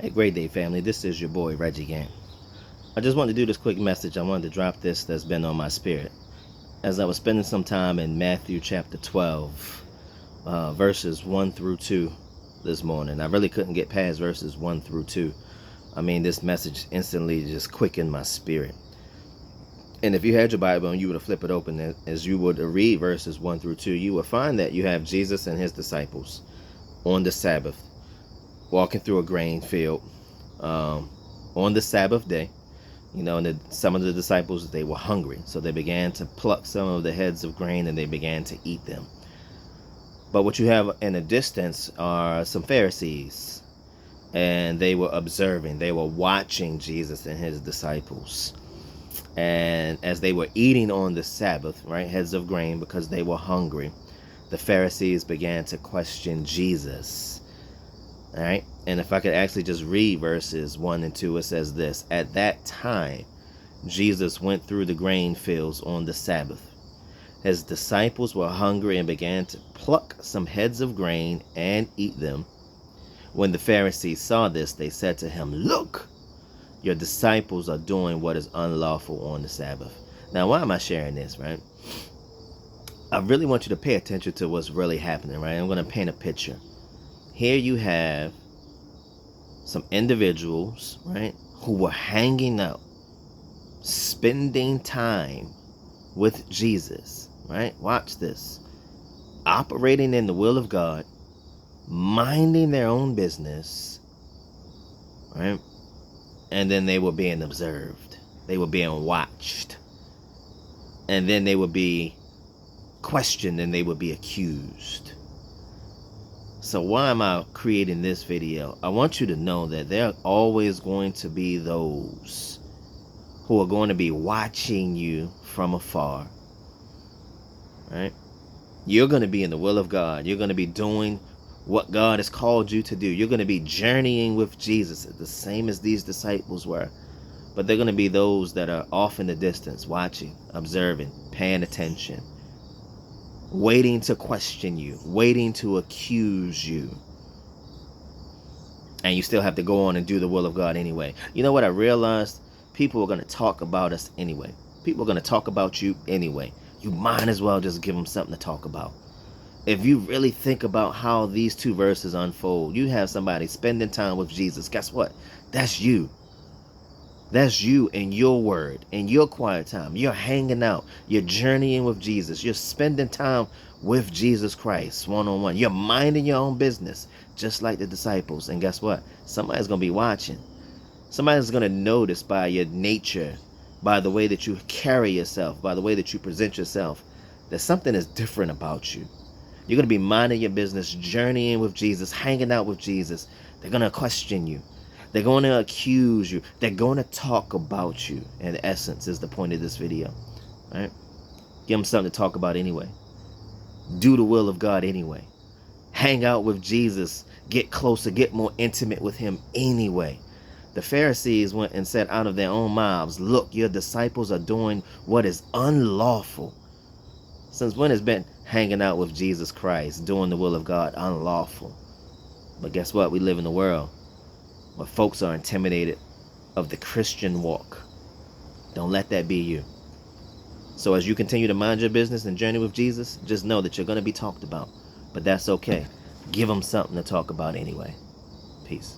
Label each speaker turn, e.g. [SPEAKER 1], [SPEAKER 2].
[SPEAKER 1] Hey, great day, family. This is your boy, Reggie Gant. I just wanted to do this quick message. I wanted to drop this that's been on my spirit. As I was spending some time in Matthew chapter 12, verses 1 through 2 this morning, I really couldn't get past verses 1 through 2. I mean, this message instantly just quickened my spirit. And if you had your Bible and you were to flip it open as you would read verses 1 through 2, you would find that you have Jesus and his disciples on the Sabbath, walking through a grain field on the Sabbath day. And some of the disciples, they were hungry, so they began to pluck some of the heads of grain and they began to eat them. But what you have in the distance are some Pharisees, and they were observing, they were watching Jesus and his disciples. And as they were eating on the Sabbath, right, heads of grain, because they were hungry, the Pharisees began to question Jesus. All right. And if I could actually just read verses 1 and 2, it says this: At that time, Jesus went through the grain fields on the Sabbath. His disciples were hungry and began to pluck some heads of grain and eat them. When the Pharisees saw this, they said to him, "Look, your disciples are doing what is unlawful on the Sabbath." Now, why am I sharing this, right? I really want you to pay attention to what's really happening, right? I'm going to paint a picture. Here you have some individuals, right, who were hanging out, spending time with Jesus, right? Watch this. Operating in the will of God, minding their own business, right? And then they were being observed. They were being watched. And then they would be questioned and they would be accused. So why am I creating this video? I want you to know that there are always going to be those who are going to be watching you from afar, right? You're going to be in the will of God. You're going to be doing what God has called you to do. You're going to be journeying with Jesus, the same as these disciples were. But they're going to be those that are off in the distance, watching, observing, paying attention, waiting to question you, waiting to accuse you. And you still have to go on and do the will of God anyway. You know what I realized? People are going to talk about us anyway. People are going to talk about you anyway. You might as well just give them something to talk about. If you really think about how these two verses unfold, you have somebody spending time with Jesus. Guess what? That's you. That's you in your word, in your quiet time. You're hanging out. You're journeying with Jesus. You're spending time with Jesus Christ one-on-one. You're minding your own business, just like the disciples. And guess what? Somebody's going to be watching. Somebody's going to notice by your nature, by the way that you carry yourself, by the way that you present yourself, that something is different about you. You're going to be minding your business, journeying with Jesus, hanging out with Jesus. They're going to question you. They're going to accuse you. They're going to talk about you. In essence, is the point of this video. Right? Give them something to talk about anyway. Do the will of God anyway. Hang out with Jesus. Get closer. Get more intimate with him anyway. The Pharisees went and said out of their own mouths, "Look, your disciples are doing what is unlawful." Since when has been hanging out with Jesus Christ, doing the will of God, unlawful? But guess what? We live in a world where folks are intimidated of the Christian walk. Don't let that be you. So as you continue to mind your business and journey with Jesus, just know that you're going to be talked about. But that's okay. Give them something to talk about anyway. Peace.